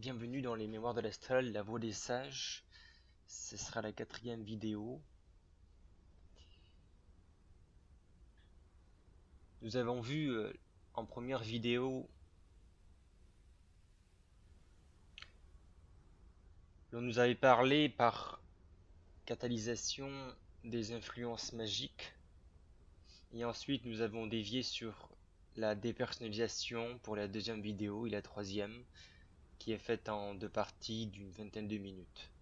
Bienvenue dans les Mémoires de l'Astral, la voix des sages. Ce sera la 4e vidéo. Nous avons vu en première vidéo, l'on nous avait parlé par catalysation des influences magiques. Et ensuite nous avons dévié sur la dépersonnalisation pour la 2e vidéo et la 3e, qui est faite en 2 parties d'une vingtaine de minutes.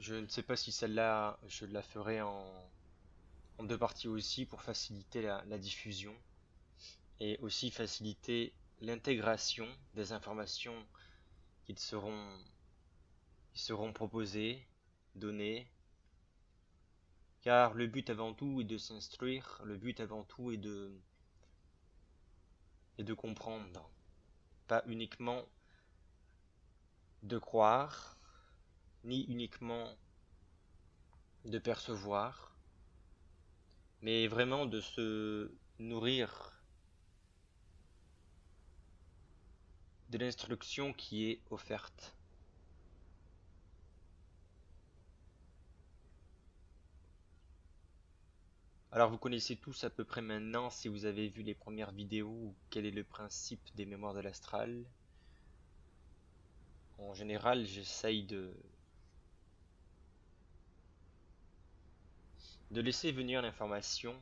Je ne sais pas si celle-là, je la ferai en 2 parties aussi pour faciliter la diffusion et aussi faciliter l'intégration des informations qui seront proposées, données, car le but avant tout est de s'instruire, le but avant tout est de comprendre, pas uniquement de croire, ni uniquement de percevoir, mais vraiment de se nourrir de l'instruction qui est offerte. Alors vous connaissez tous à peu près maintenant, si vous avez vu les premières vidéos, quel est le principe des mémoires de l'astral. En général, j'essaye de laisser venir l'information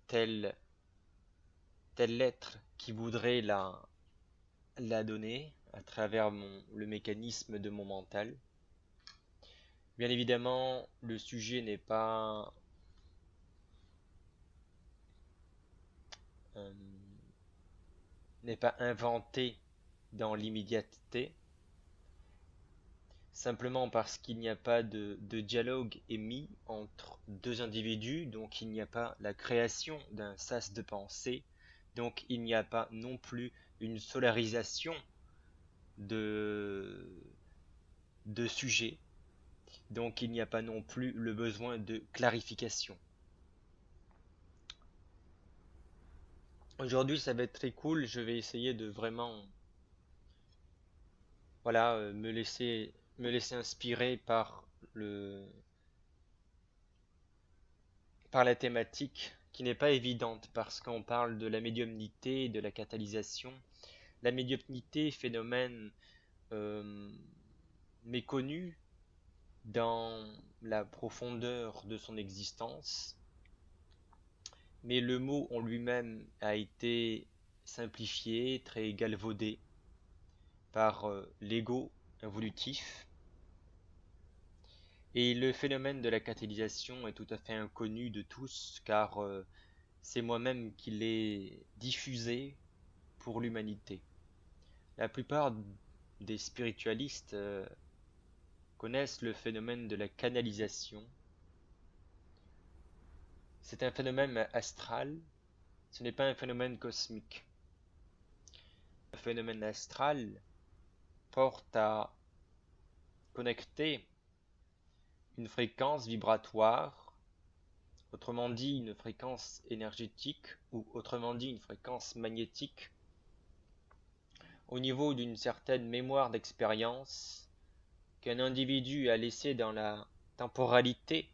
tel l'être qui voudrait la donner à travers le mécanisme de mon mental. Bien évidemment, le sujet euh, n'est pas inventé dans l'immédiateté, simplement parce qu'il n'y a pas de dialogue émis entre deux individus, donc il n'y a pas la création d'un sas de pensée, donc il n'y a pas non plus une solarisation de sujets, donc il n'y a pas non plus le besoin de clarification. Aujourd'hui, ça va être très cool, je vais essayer de vraiment me laisser inspirer par la thématique qui n'est pas évidente parce qu'on parle de la médiumnité et de la catalysation. La médiumnité, phénomène euh, méconnu dans la profondeur de son existence, mais le mot en lui-même a été simplifié, très galvaudé par l'ego involutif. Et le phénomène de la catalysation est tout à fait inconnu de tous, car c'est moi-même qui l'ai diffusé pour l'humanité. La plupart des spiritualistes connaissent le phénomène de la canalisation. C'est un phénomène astral, ce n'est pas un phénomène cosmique. Le phénomène astral porte à connecter une fréquence vibratoire, autrement dit une fréquence énergétique, ou autrement dit une fréquence magnétique, au niveau d'une certaine mémoire d'expérience qu'un individu a laissé dans la temporalité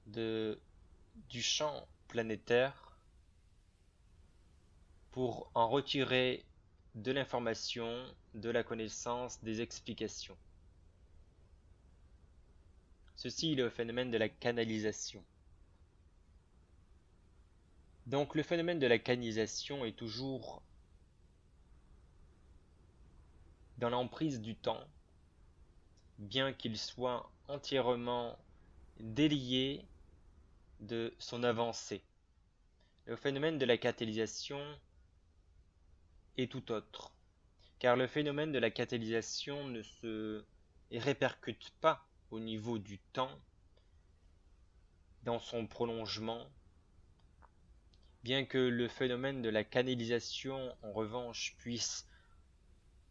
du champ planétaire pour en retirer de l'information, de la connaissance, des explications. Ceci est le phénomène de la canalisation. Donc le phénomène de la canalisation est toujours dans l'emprise du temps, bien qu'il soit entièrement délié de son avancée. Le phénomène de la catalysation est tout autre, car le phénomène de la catalysation ne se répercute pas au niveau du temps, dans son prolongement, bien que le phénomène de la canalisation, en revanche, puisse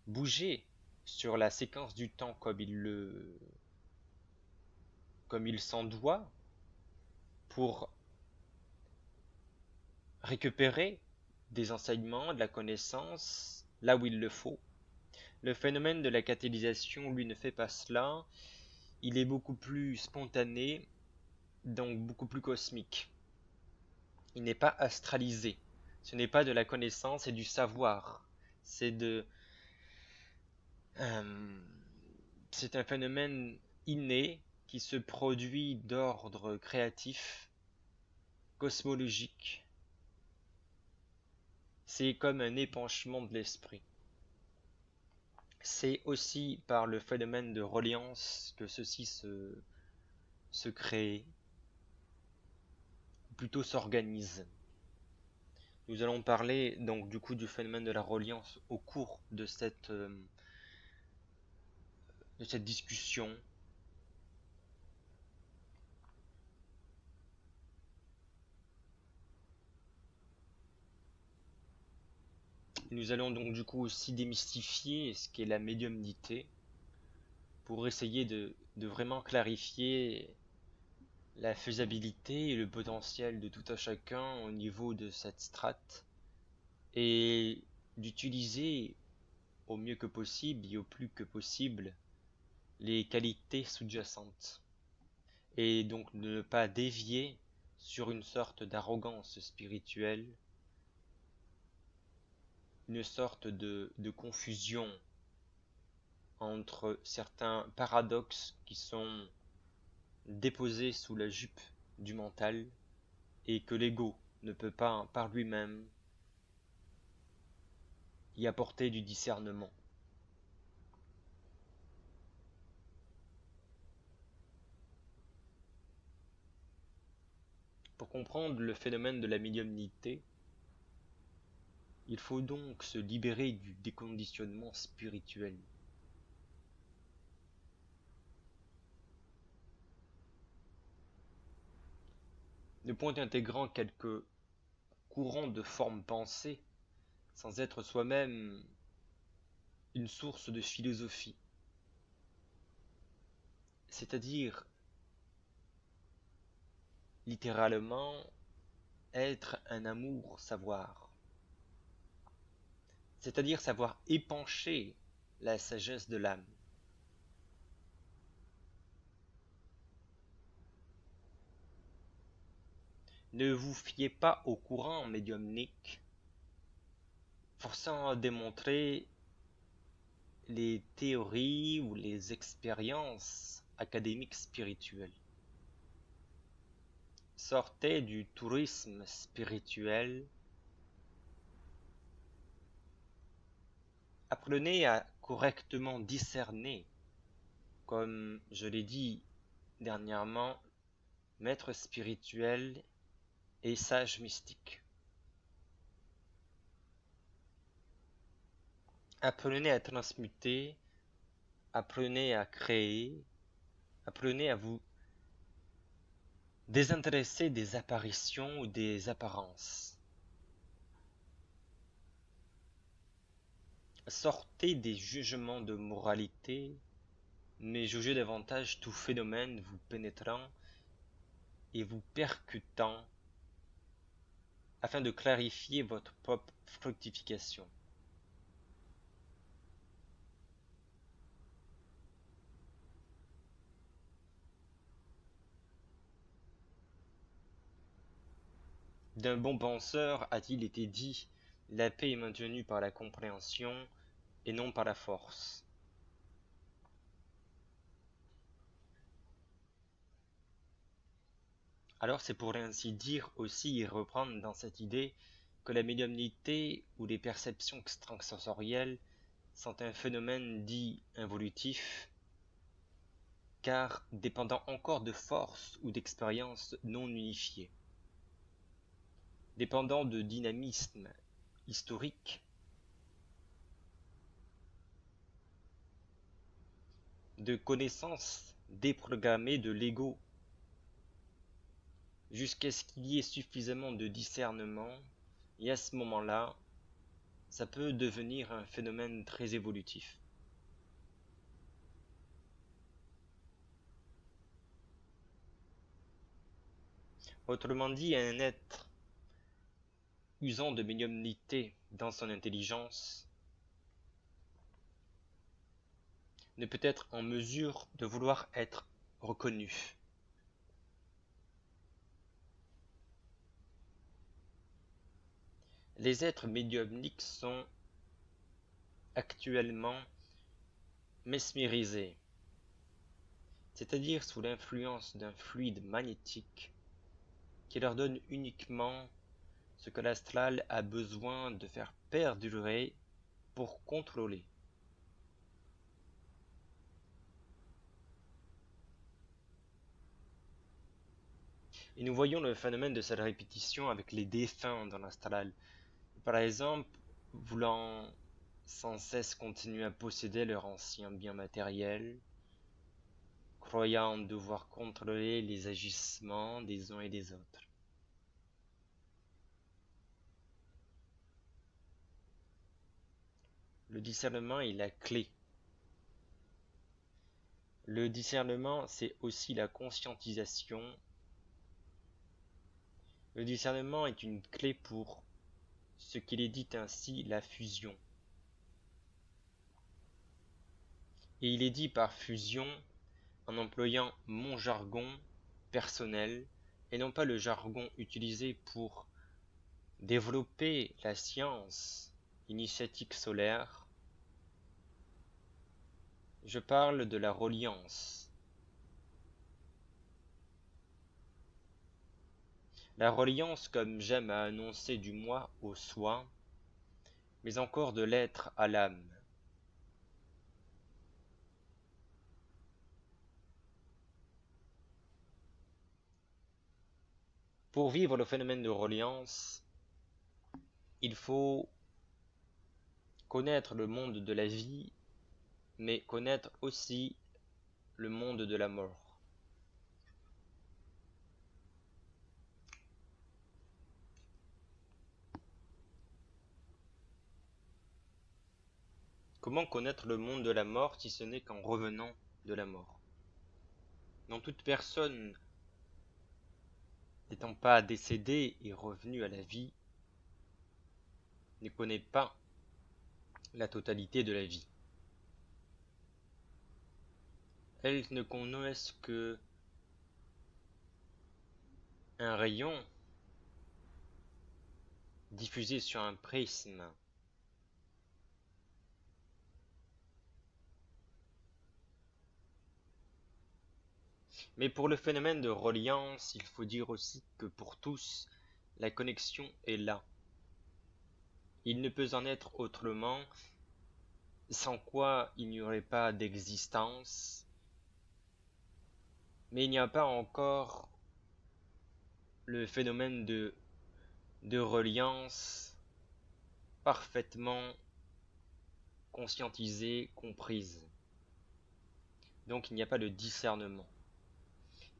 bouger sur la séquence du temps comme il s'en doit, pour récupérer des enseignements, de la connaissance, là où il le faut. Le phénomène de la catalysation, lui, ne fait pas cela. Il est beaucoup plus spontané, donc beaucoup plus cosmique. Il n'est pas astralisé. Ce n'est pas de la connaissance et du savoir. C'est de, euh, c'est un phénomène inné qui se produit d'ordre créatif, cosmologique. C'est comme un épanchement de l'esprit. C'est aussi par le phénomène de reliance que ceci se crée, ou plutôt s'organise. Nous allons parler donc du coup du phénomène de la reliance au cours de cette discussion. Nous allons donc du coup aussi démystifier ce qu'est la médiumnité pour essayer de vraiment clarifier la faisabilité et le potentiel de tout un chacun au niveau de cette strate et d'utiliser au mieux que possible et au plus que possible les qualités sous-jacentes et donc de ne pas dévier sur une sorte d'arrogance spirituelle, une sorte de confusion entre certains paradoxes qui sont déposés sous la jupe du mental et que l'ego ne peut pas par lui-même y apporter du discernement. Pour comprendre le phénomène de la médiumnité, il faut donc se libérer du déconditionnement spirituel. Ne point intégrant quelques courants de formes pensées sans être soi-même une source de philosophie, c'est-à-dire littéralement être un amour savoir, c'est-à-dire savoir épancher la sagesse de l'âme. Ne vous fiez pas au courant médiumnique, forçant à démontrer les théories ou les expériences académiques spirituelles. Sortez du tourisme spirituel. Apprenez à correctement discerner, comme je l'ai dit dernièrement, maître spirituel et sage mystique. Apprenez à transmuter, apprenez à créer, apprenez à vous désintéresser des apparitions ou des apparences. Sortez des jugements de moralité, mais jugez davantage tout phénomène vous pénétrant et vous percutant afin de clarifier votre propre fructification. D'un bon penseur a-t-il été dit, la paix est maintenue par la compréhension et non par la force. Alors c'est pour ainsi dire aussi y reprendre dans cette idée que la médiumnité ou les perceptions extrasensorielles sont un phénomène dit involutif, car dépendant encore de forces ou d'expériences non unifiées, dépendant de dynamisme historique, de connaissances déprogrammées de l'ego, jusqu'à ce qu'il y ait suffisamment de discernement, et à ce moment-là, ça peut devenir un phénomène très évolutif. Autrement dit, un être usant de médiumnité dans son intelligence, ne peut être en mesure de vouloir être reconnu. Les êtres médiumniques sont actuellement mesmérisés, c'est-à-dire sous l'influence d'un fluide magnétique qui leur donne uniquement ce que l'astral a besoin de faire perdurer pour contrôler. Et nous voyons le phénomène de cette répétition avec les défunts dans l'astral. Par exemple, voulant sans cesse continuer à posséder leur ancien bien matériel, croyant devoir contrôler les agissements des uns et des autres. Le discernement est la clé. Le discernement, c'est aussi la conscientisation. Le discernement est une clé pour ce qu'il est dit ainsi la fusion. Et il est dit par fusion en employant mon jargon personnel et non pas le jargon utilisé pour développer la science initiatique solaire. Je parle de la reliance. La reliance, comme j'aime à annoncer du moi au soi, mais encore de l'être à l'âme. Pour vivre le phénomène de reliance, il faut connaître le monde de la vie, mais connaître aussi le monde de la mort. Comment connaître le monde de la mort si ce n'est qu'en revenant de la mort? Non, toute personne n'étant pas décédée et revenue à la vie ne connaît pas la totalité de la vie. Elles ne connaissent que un rayon diffusé sur un prisme. Mais pour le phénomène de reliance, il faut dire aussi que pour tous, la connexion est là. Il ne peut en être autrement, sans quoi il n'y aurait pas d'existence. Mais il n'y a pas encore le phénomène de reliance parfaitement conscientisé, comprise. Donc il n'y a pas de discernement.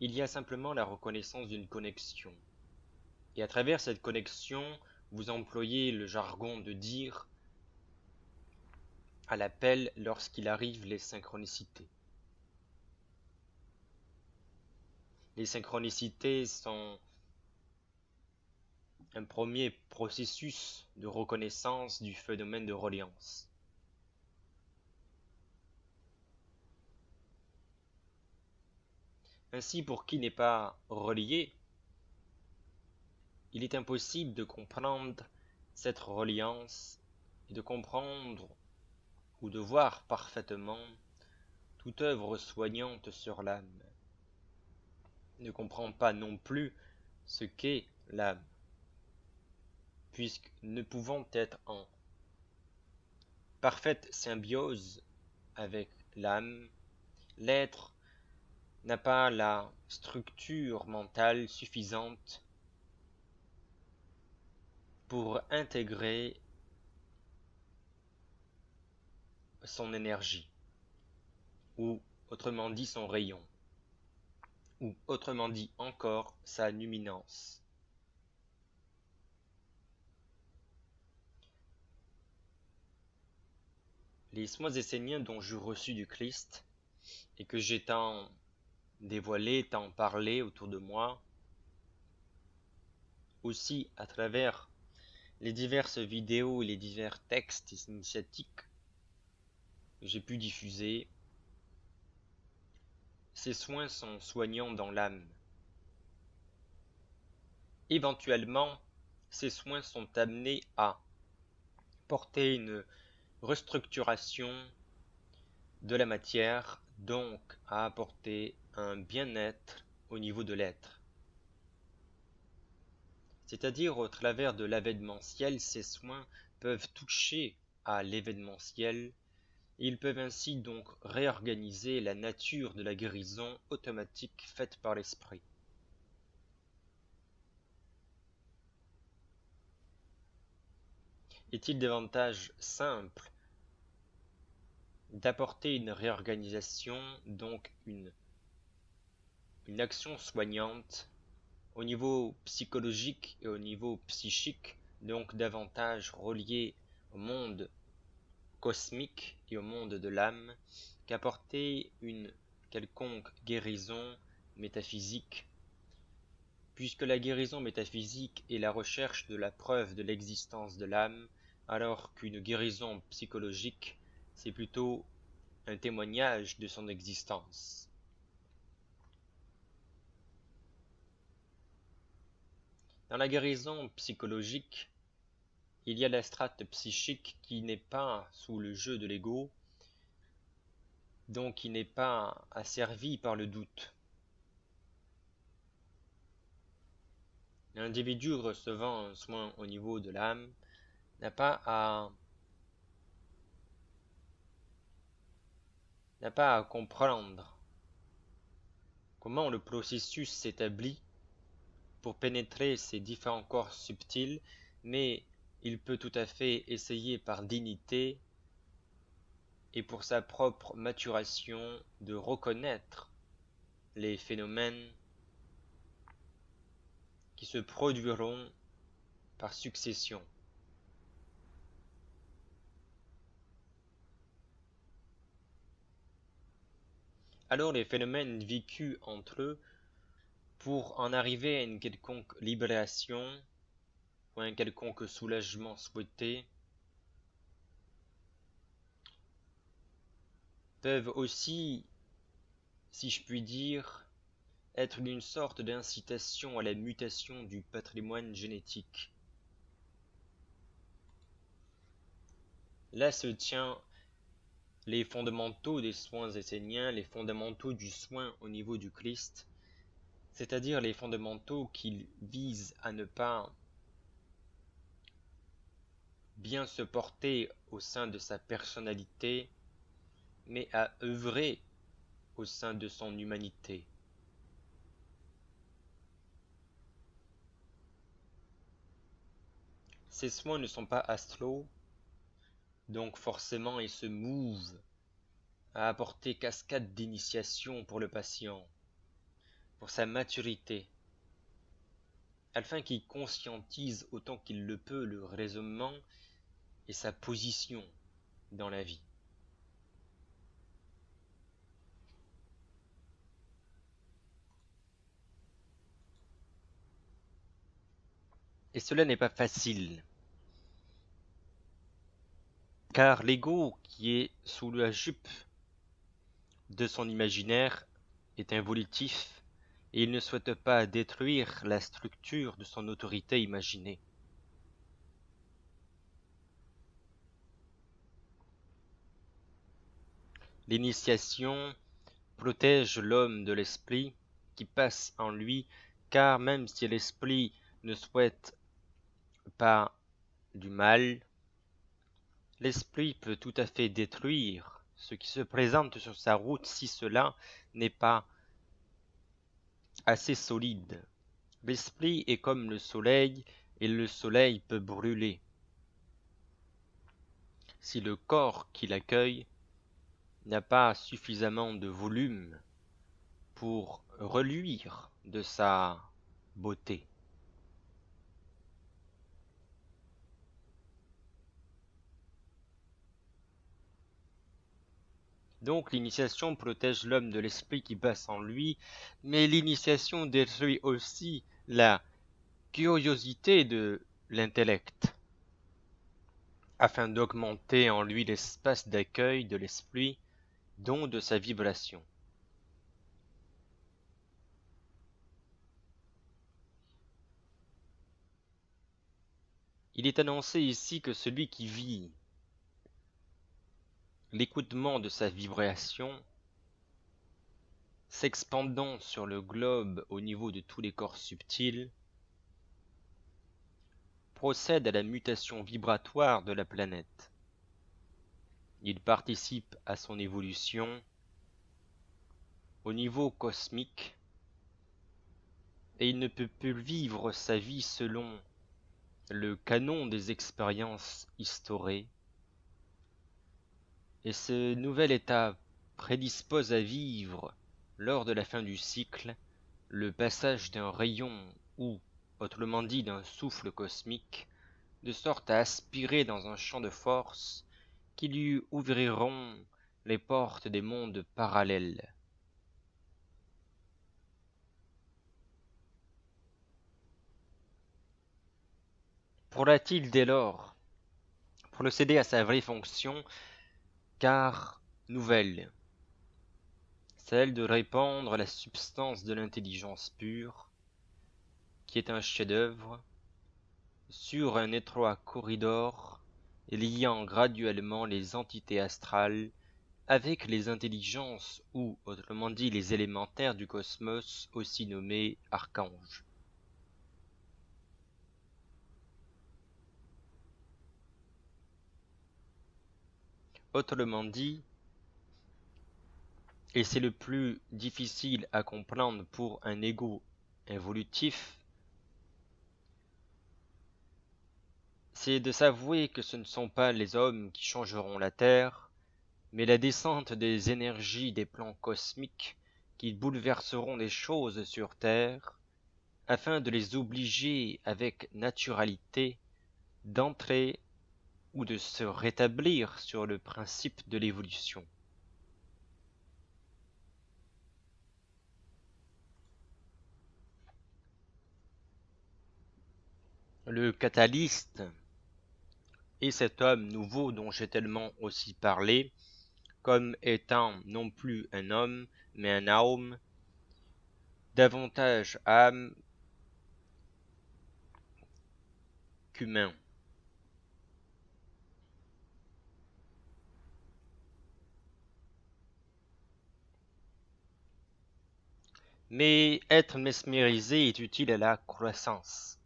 Il y a simplement la reconnaissance d'une connexion. Et à travers cette connexion, vous employez le jargon de dire à l'appel lorsqu'il arrive les synchronicités. Les synchronicités sont un premier processus de reconnaissance du phénomène de reliance. Ainsi, pour qui n'est pas relié, il est impossible de comprendre cette reliance et de comprendre ou de voir parfaitement toute œuvre soignante sur l'âme. Il ne comprend pas non plus ce qu'est l'âme, puisque ne pouvant être en parfaite symbiose avec l'âme, l'être n'a pas la structure mentale suffisante pour intégrer son énergie, ou autrement dit son rayon, ou autrement dit encore sa luminance. Les soins esséniens dont j'eus reçu du Christ, et que j'ai tant dévoilé, tant parlé autour de moi, aussi à travers les diverses vidéos et les divers textes initiatiques que j'ai pu diffuser, ces soins sont soignants dans l'âme. Éventuellement, ces soins sont amenés à porter une restructuration de la matière, donc à apporter un bien-être au niveau de l'être. C'est-à-dire, au travers de l'événementiel, ces soins peuvent toucher à l'événementiel. Ils peuvent ainsi donc réorganiser la nature de la guérison automatique faite par l'esprit. Est-il davantage simple d'apporter une réorganisation, donc une action soignante au niveau psychologique et au niveau psychique, donc davantage relié au monde cosmique et au monde de l'âme, qu'apporter une quelconque guérison métaphysique, puisque la guérison métaphysique est la recherche de la preuve de l'existence de l'âme, alors qu'une guérison psychologique, c'est plutôt un témoignage de son existence. Dans la guérison psychologique, il y a la strate psychique qui n'est pas sous le jeu de l'ego, donc qui n'est pas asservie par le doute. L'individu recevant un soin au niveau de l'âme n'a pas à comprendre comment le processus s'établit pour pénétrer ces différents corps subtils, mais il peut tout à fait essayer par dignité et pour sa propre maturation de reconnaître les phénomènes qui se produiront par succession. Alors les phénomènes vécus entre eux, pour en arriver à une quelconque libération ou à un quelconque soulagement souhaité, peuvent aussi, si je puis dire, être d'une sorte d'incitation à la mutation du patrimoine génétique. Là se tient les fondamentaux des soins esséniens, les fondamentaux du soin au niveau du Christ, c'est-à-dire les fondamentaux qui visent à ne pas bien se porter au sein de sa personnalité, mais à œuvrer au sein de son humanité. Ces soins ne sont pas astraux, donc forcément ils se mouvent à apporter cascade d'initiation pour le patient, pour sa maturité, afin qu'il conscientise autant qu'il le peut le raisonnement et sa position dans la vie. Et cela n'est pas facile, car l'ego qui est sous la jupe de son imaginaire est involutif et il ne souhaite pas détruire la structure de son autorité imaginée. L'initiation protège l'homme de l'esprit qui passe en lui, car même si l'esprit ne souhaite pas du mal, l'esprit peut tout à fait détruire ce qui se présente sur sa route si cela n'est pas assez solide. L'esprit est comme le soleil et le soleil peut brûler. Si le corps qui l'accueille n'a pas suffisamment de volume pour reluire de sa beauté. Donc l'initiation protège l'homme de l'esprit qui passe en lui, mais l'initiation détruit aussi la curiosité de l'intellect. afin d'augmenter en lui l'espace d'accueil de l'esprit, don de sa vibration. Il est annoncé ici que celui qui vit l'écoutement de sa vibration, s'expandant sur le globe au niveau de tous les corps subtils, procède à la mutation vibratoire de la planète. Il participe à son évolution au niveau cosmique et il ne peut plus vivre sa vie selon le canon des expériences instaurées. Et ce nouvel état prédispose à vivre, lors de la fin du cycle, le passage d'un rayon ou, autrement dit d'un souffle cosmique, de sorte à aspirer dans un champ de force qui lui ouvriront les portes des mondes parallèles. Pourra-t-il dès lors procéder à sa vraie fonction, car nouvelle, celle de répandre la substance de l'intelligence pure, qui est un chef-d'œuvre, sur un étroit corridor liant graduellement les entités astrales avec les intelligences ou, autrement dit, les élémentaires du cosmos, aussi nommés archanges. Autrement dit, et c'est le plus difficile à comprendre pour un ego involutif, c'est de s'avouer que ce ne sont pas les hommes qui changeront la Terre, mais la descente des énergies des plans cosmiques qui bouleverseront les choses sur Terre, afin de les obliger avec naturalité d'entrer ou de se rétablir sur le principe de l'évolution. Le catalyste est cet homme nouveau dont j'ai tellement aussi parlé, comme étant non plus un homme, mais un âme, davantage âme qu'humain. Mais être mesmérisé est utile à la croissance.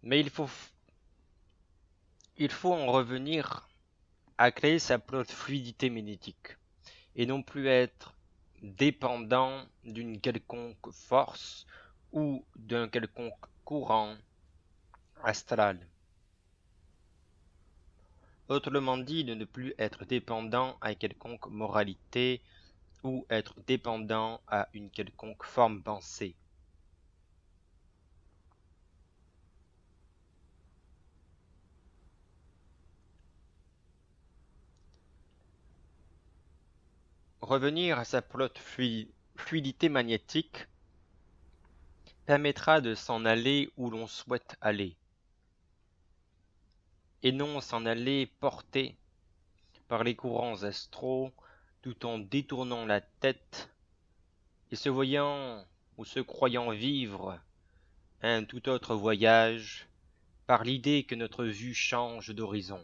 Mais il faut en revenir à créer sa propre fluidité magnétique, et non plus être dépendant d'une quelconque force ou d'un quelconque courant astral. Autrement dit, de ne plus être dépendant à quelconque moralité ou être dépendant à une quelconque forme pensée. Revenir à sa propre fluidité magnétique permettra de s'en aller où l'on souhaite aller, et non s'en aller porté par les courants astraux tout en détournant la tête et se voyant ou se croyant vivre un tout autre voyage par l'idée que notre vue change d'horizon.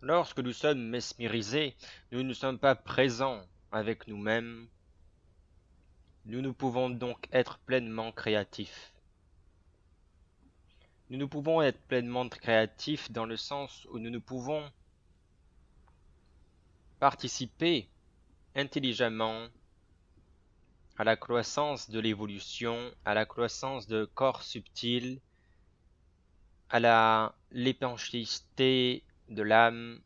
Lorsque nous sommes mesmérisés, nous ne sommes pas présents avec nous-mêmes, nous ne pouvons donc être pleinement créatifs. Nous ne pouvons être pleinement créatifs dans le sens où nous ne pouvons participer intelligemment à la croissance de l'évolution, à la croissance de corps subtils, à l'épanchité de l'âme,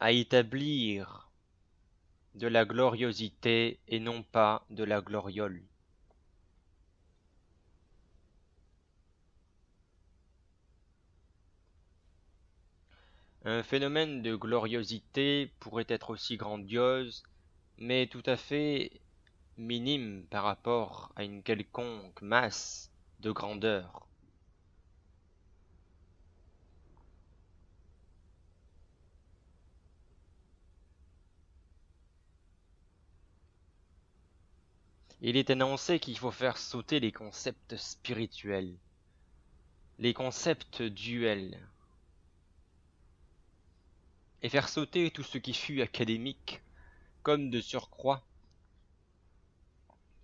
à établir de la gloriosité et non pas de la gloriole. Un phénomène de gloriosité pourrait être aussi grandiose, mais tout à fait minime par rapport à une quelconque masse de grandeur. Il est annoncé qu'il faut faire sauter les concepts spirituels, les concepts duels, et faire sauter tout ce qui fut académique, comme de surcroît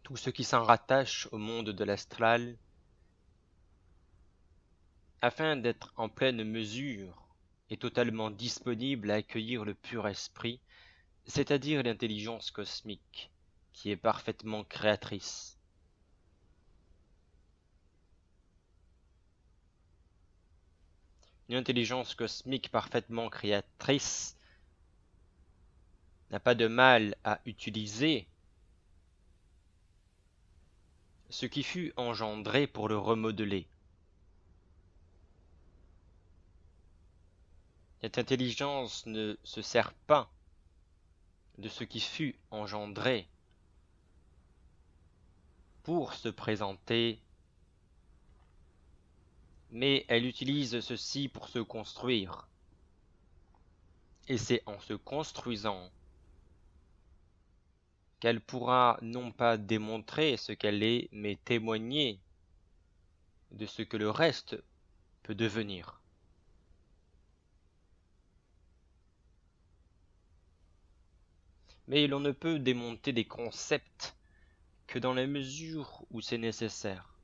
tout ce qui s'en rattache au monde de l'astral, afin d'être en pleine mesure et totalement disponible à accueillir le pur esprit, c'est-à-dire l'intelligence cosmique, qui est parfaitement créatrice. Une intelligence cosmique parfaitement créatrice n'a pas de mal à utiliser ce qui fut engendré pour le remodeler. Cette intelligence ne se sert pas de ce qui fut engendré pour se présenter, mais elle utilise ceci pour se construire. Et c'est en se construisant qu'elle pourra non pas démontrer ce qu'elle est, mais témoigner de ce que le reste peut devenir. Mais l'on ne peut démonter des concepts que dans la mesure où c'est nécessaire.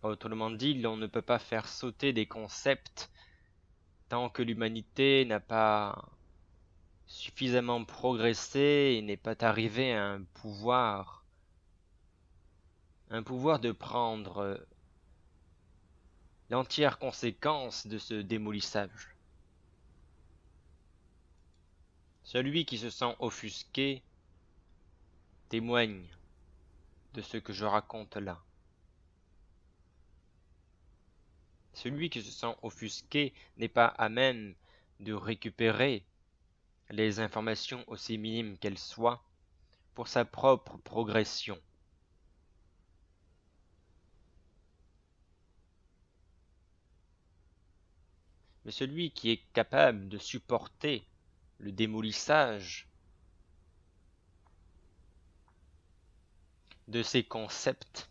Autrement dit, l'on ne peut pas faire sauter des concepts tant que l'humanité n'a pas suffisamment progressé et n'est pas arrivée à un pouvoir de prendre l'entière conséquence de ce démolissage. Celui qui se sent offusqué témoigne de ce que je raconte là. Celui qui se sent offusqué n'est pas à même de récupérer les informations aussi minimes qu'elles soient pour sa propre progression. Mais celui qui est capable de supporter le démolissage de ces concepts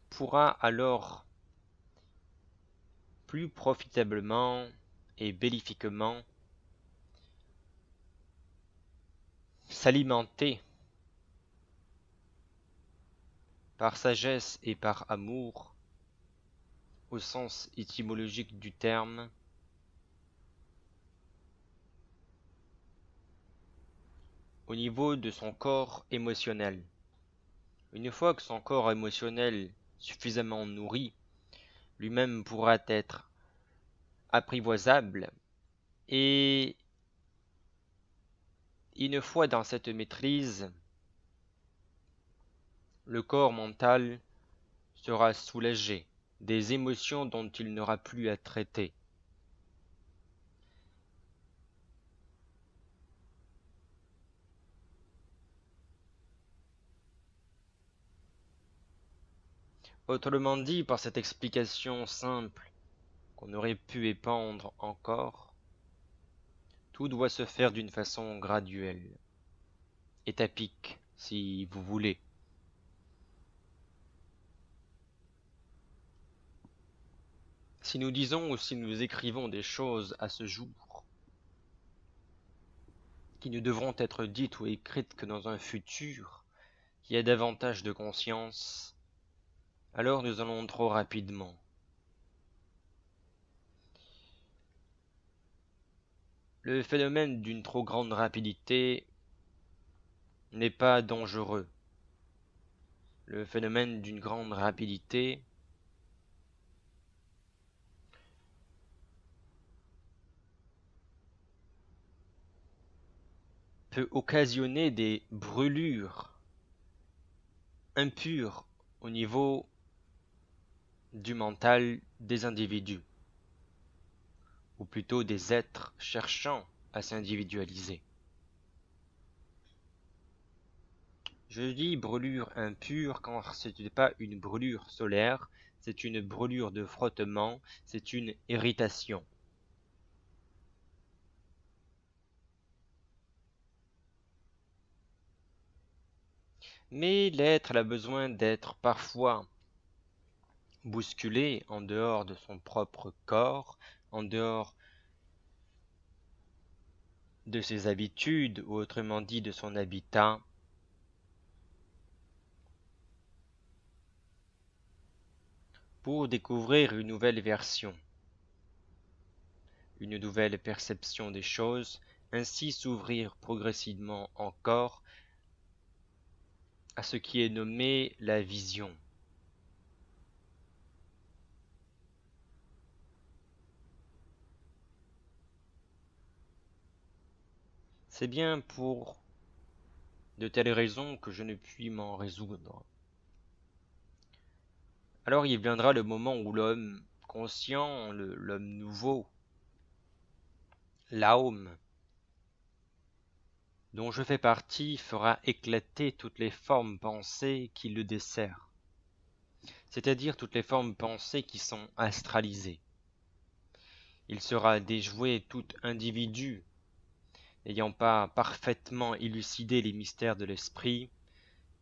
pourra alors plus profitablement et belliquement s'alimenter par sagesse et par amour, au sens étymologique du terme, au niveau de son corps émotionnel. Une fois que son corps émotionnel suffisamment nourri, lui-même pourra être apprivoisable, et une fois dans cette maîtrise, le corps mental sera soulagé des émotions dont il n'aura plus à traiter. Autrement dit, par cette explication simple qu'on aurait pu épandre encore, tout doit se faire d'une façon graduelle, étapique, si vous voulez. Si nous disons ou si nous écrivons des choses à ce jour, qui ne devront être dites ou écrites que dans un futur, qui a davantage de conscience, alors nous allons trop rapidement. Le phénomène d'une trop grande rapidité n'est pas dangereux. Le phénomène d'une grande rapidité peut occasionner des brûlures impures au niveau du mental des individus, ou plutôt des êtres cherchant à s'individualiser. Je dis brûlure impure car ce n'est pas une brûlure solaire, c'est une brûlure de frottement, c'est une irritation. Mais l'être a besoin d'être parfois bousculé en dehors de son propre corps, en dehors de ses habitudes, ou autrement dit de son habitat, pour découvrir une nouvelle version, une nouvelle perception des choses, ainsi s'ouvrir progressivement encore à ce qui est nommé la vision. C'est bien pour de telles raisons que je ne puis m'en résoudre. Alors il viendra le moment où l'homme conscient, l'homme nouveau, l'âme, dont je fais partie, fera éclater toutes les formes pensées qui le desserrent, c'est-à-dire toutes les formes pensées qui sont astralisées. Il sera déjoué tout individu n'ayant pas parfaitement élucidé les mystères de l'esprit,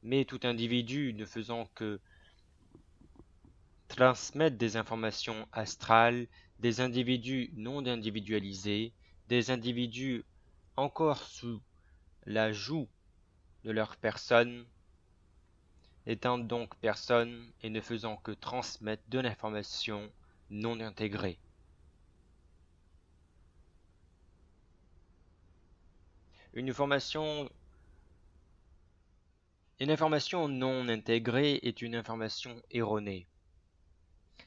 mais tout individu ne faisant que transmettre des informations astrales, des individus non individualisés, des individus encore sous la joue de leur personne, étant donc personne et ne faisant que transmettre de l'information non intégrée. Une information non intégrée est une information erronée.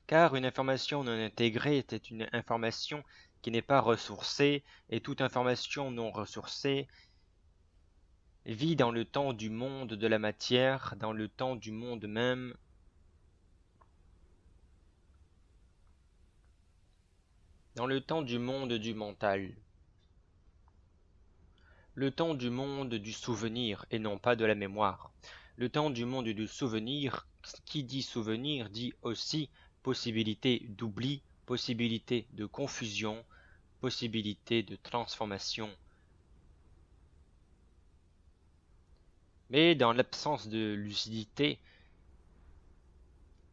Car une information non intégrée est une information qui n'est pas ressourcée, et toute information non ressourcée vit dans le temps du monde de la matière, dans le temps du monde même, dans le temps du monde du mental, le temps du monde du souvenir et non pas de la mémoire. Le temps du monde du souvenir, qui dit souvenir dit aussi possibilité d'oubli, possibilité de confusion, possibilité de transformation. Mais dans l'absence de lucidité,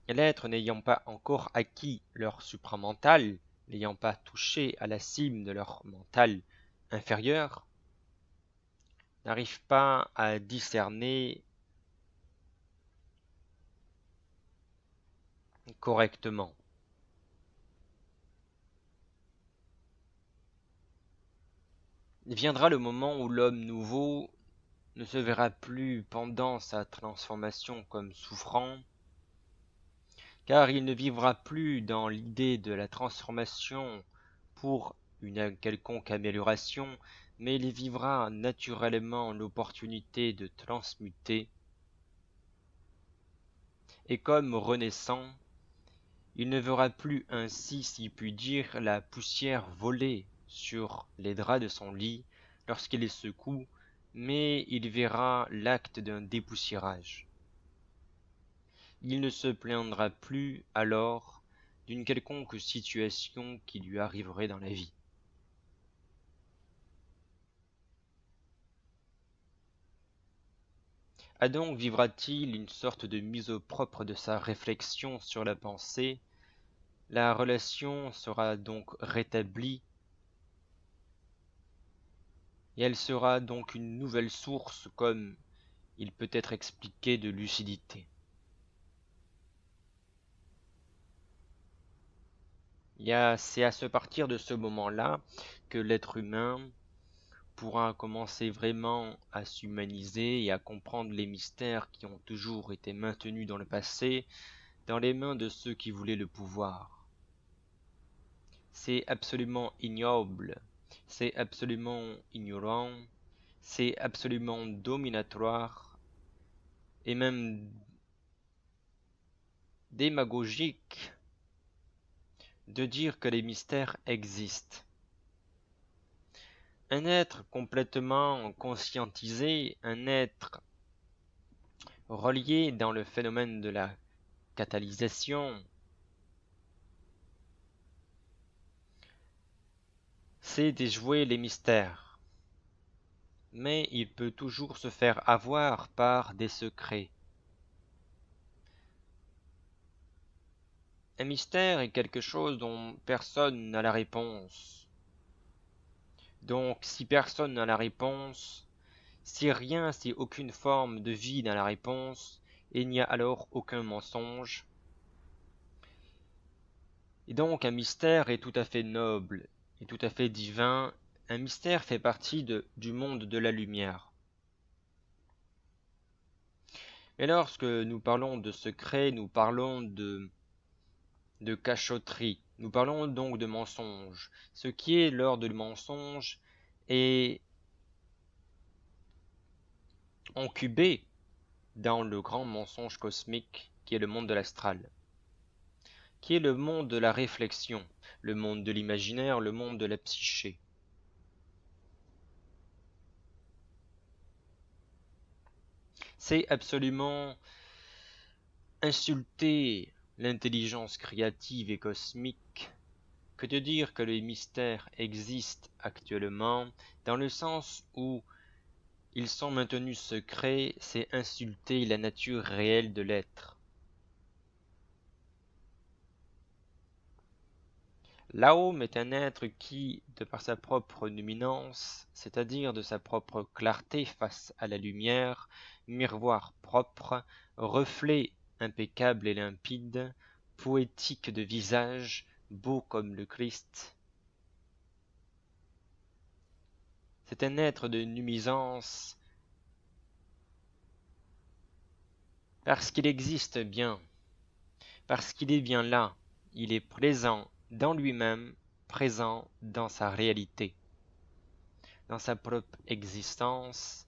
l'être n'ayant pas encore acquis leur supramental, n'ayant pas touché à la cime de leur mental inférieur, n'arrive pas à discerner correctement. Il viendra le moment où l'homme nouveau ne se verra plus pendant sa transformation comme souffrant, car il ne vivra plus dans l'idée de la transformation pour une quelconque amélioration, mais il vivra naturellement l'opportunité de transmuter, et comme renaissant, il ne verra plus ainsi, si puis dire, la poussière voler sur les draps de son lit lorsqu'il les secoue, mais il verra l'acte d'un dépoussiérage. Il ne se plaindra plus alors d'une quelconque situation qui lui arriverait dans la vie. A donc vivra-t-il une sorte de mise au propre de sa réflexion sur la pensée, la relation sera donc rétablie, et elle sera donc une nouvelle source, comme il peut être expliqué, de lucidité. C'est à partir de ce moment-là que l'être humain pourra commencer vraiment à s'humaniser et à comprendre les mystères qui ont toujours été maintenus dans le passé, dans les mains de ceux qui voulaient le pouvoir. C'est absolument ignoble, c'est absolument ignorant, c'est absolument dominatoire et même démagogique de dire que les mystères existent. un être complètement conscientisé, un être relié dans le phénomène de la catalysation, sait déjouer les mystères, mais il peut toujours se faire avoir par des secrets. Un mystère est quelque chose dont personne n'a la réponse. Donc, si personne n'a la réponse, si rien, si aucune forme de vie n'a la réponse, il n'y a alors aucun mensonge. Et donc, un mystère est tout à fait noble et tout à fait divin. Un mystère fait partie du monde de la lumière. Mais lorsque nous parlons de secret, nous parlons de cachotterie. Nous parlons donc de mensonge. Ce qui est l'ordre du mensonge est incubé dans le grand mensonge cosmique qui est le monde de l'astral, qui est le monde de la réflexion, le monde de l'imaginaire, le monde de la psyché. C'est absolument insulter l'intelligence créative et cosmique que de dire que les mystères existent actuellement, dans le sens où ils sont maintenus secrets, c'est insulter la nature réelle de l'être. L'Aum est un être qui, de par sa propre luminance, c'est-à-dire de sa propre clarté face à la lumière, miroir propre, reflet impeccable et limpide, poétique de visage, beau comme le Christ, c'est un être de numisance parce qu'il existe bien, parce qu'il est bien là, il est présent dans lui-même, présent dans sa réalité, dans sa propre existence.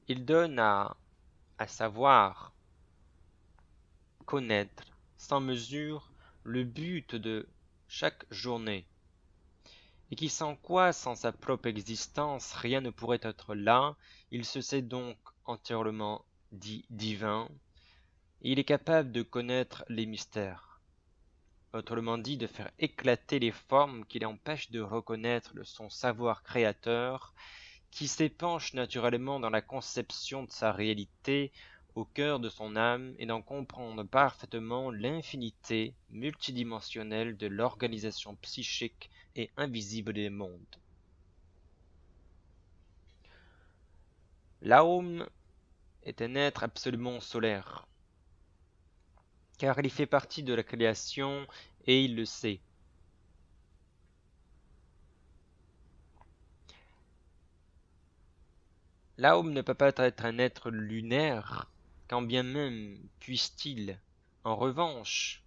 Il donne à savoir, connaître, sans mesure, le but de chaque journée, et qui sans quoi, sans sa propre existence, rien ne pourrait être là, il se sait donc entièrement dit divin, et il est capable de connaître les mystères, autrement dit de faire éclater les formes qui l'empêchent de reconnaître son savoir créateur, qui s'épanche naturellement dans la conception de sa réalité, au cœur de son âme, et d'en comprendre parfaitement l'infinité multidimensionnelle de l'organisation psychique et invisible des mondes. L'Aum est un être absolument solaire, car il fait partie de la création et il le sait. L'Aum ne peut pas être un être lunaire, quand bien même puisse-t-il, en revanche,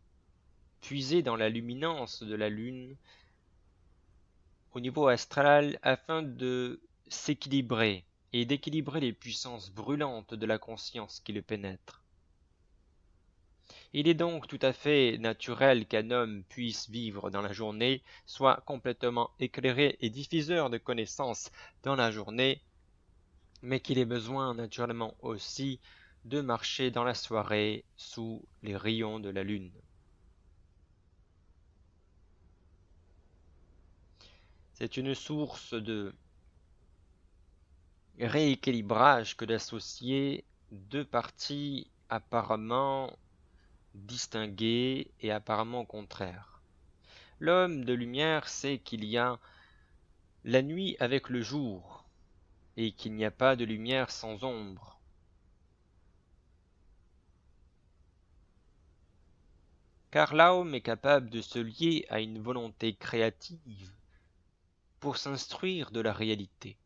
puiser dans la luminance de la lune au niveau astral afin de s'équilibrer et d'équilibrer les puissances brûlantes de la conscience qui le pénètrent. Il est donc tout à fait naturel qu'un homme puisse vivre dans la journée, soit complètement éclairé et diffuseur de connaissances dans la journée, mais qu'il ait besoin naturellement aussi de marcher dans la soirée sous les rayons de la lune. C'est une source de rééquilibrage que d'associer deux parties apparemment distinguées et apparemment contraires. L'homme de lumière sait qu'il y a la nuit avec le jour et qu'il n'y a pas de lumière sans ombre. Car l'homme est capable de se lier à une volonté créative pour s'instruire de la réalité.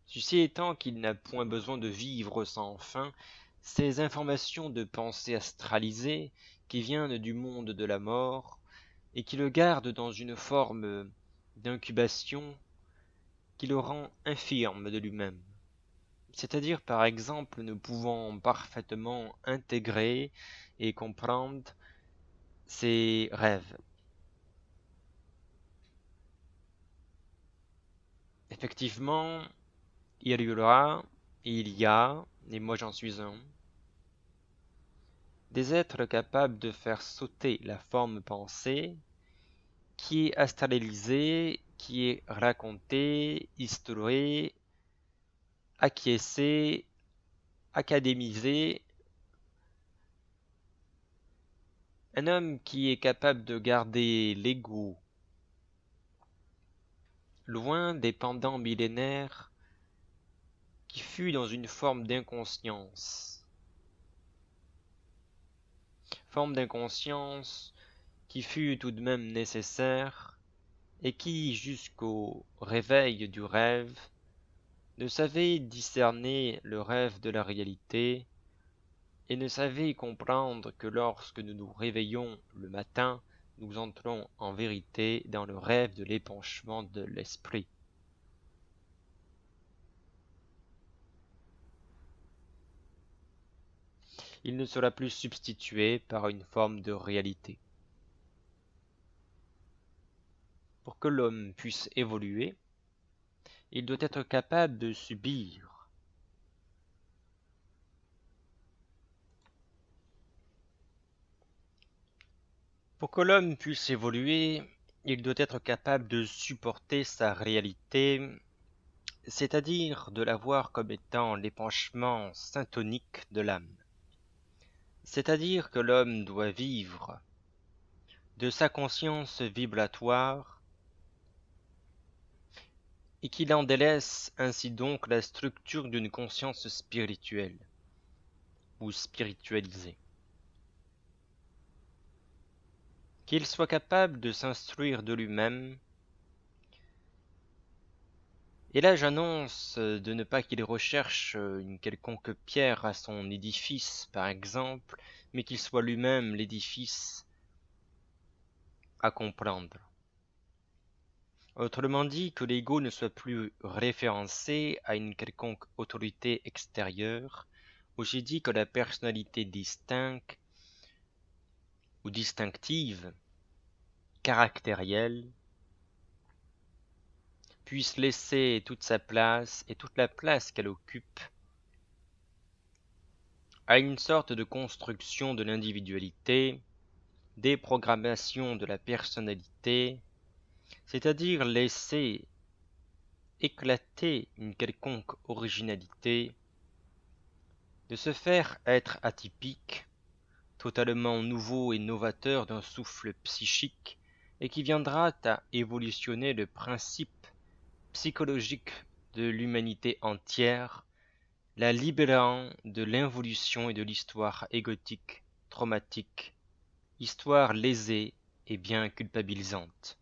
Ceci étant qu'il n'a point besoin de vivre sans fin, ces informations de pensée astralisée qui viennent du monde de la mort et qui le gardent dans une forme d'incubation qui le rend infirme de lui-même. C'est-à-dire, par exemple, ne pouvant parfaitement intégrer et comprendre ses rêves. Effectivement, il y aura, il y a, et moi j'en suis un, des êtres capables de faire sauter la forme pensée qui est astralisée, qui est racontée, historiée, acquiescée, académisée. Un homme qui est capable de garder l'ego loin des pendants millénaires qui fut dans une forme d'inconscience qui fut tout de même nécessaire et qui, jusqu'au réveil du rêve, ne savait discerner le rêve de la réalité et ne savait comprendre que lorsque nous nous réveillons le matin, nous entrons en vérité dans le rêve de l'épanchement de l'esprit. Il ne sera plus substitué par une forme de réalité. Pour que l'homme puisse évoluer, il doit être capable de subir. Pour que l'homme puisse évoluer, il doit être capable de supporter sa réalité, c'est-à-dire de la voir comme étant l'épanchement syntonique de l'âme. C'est-à-dire que l'homme doit vivre de sa conscience vibratoire et qu'il en délaisse ainsi donc la structure d'une conscience spirituelle ou spiritualisée. Qu'il soit capable de s'instruire de lui-même. Et là j'annonce de ne pas qu'il recherche une quelconque pierre à son édifice, par exemple, mais qu'il soit lui-même l'édifice à comprendre. Autrement dit, que l'ego ne soit plus référencé à une quelconque autorité extérieure, où j'ai dit que la personnalité distincte ou distinctive, caractérielle, puisse laisser toute sa place et toute la place qu'elle occupe à une sorte de construction de l'individualité, déprogrammation de la personnalité, c'est-à-dire laisser éclater une quelconque originalité, de se faire être atypique, totalement nouveau et novateur d'un souffle psychique, et qui viendra à évolutionner le principe psychologique de l'humanité entière, la libérant de l'involution et de l'histoire égotique, traumatique, histoire lésée et bien culpabilisante.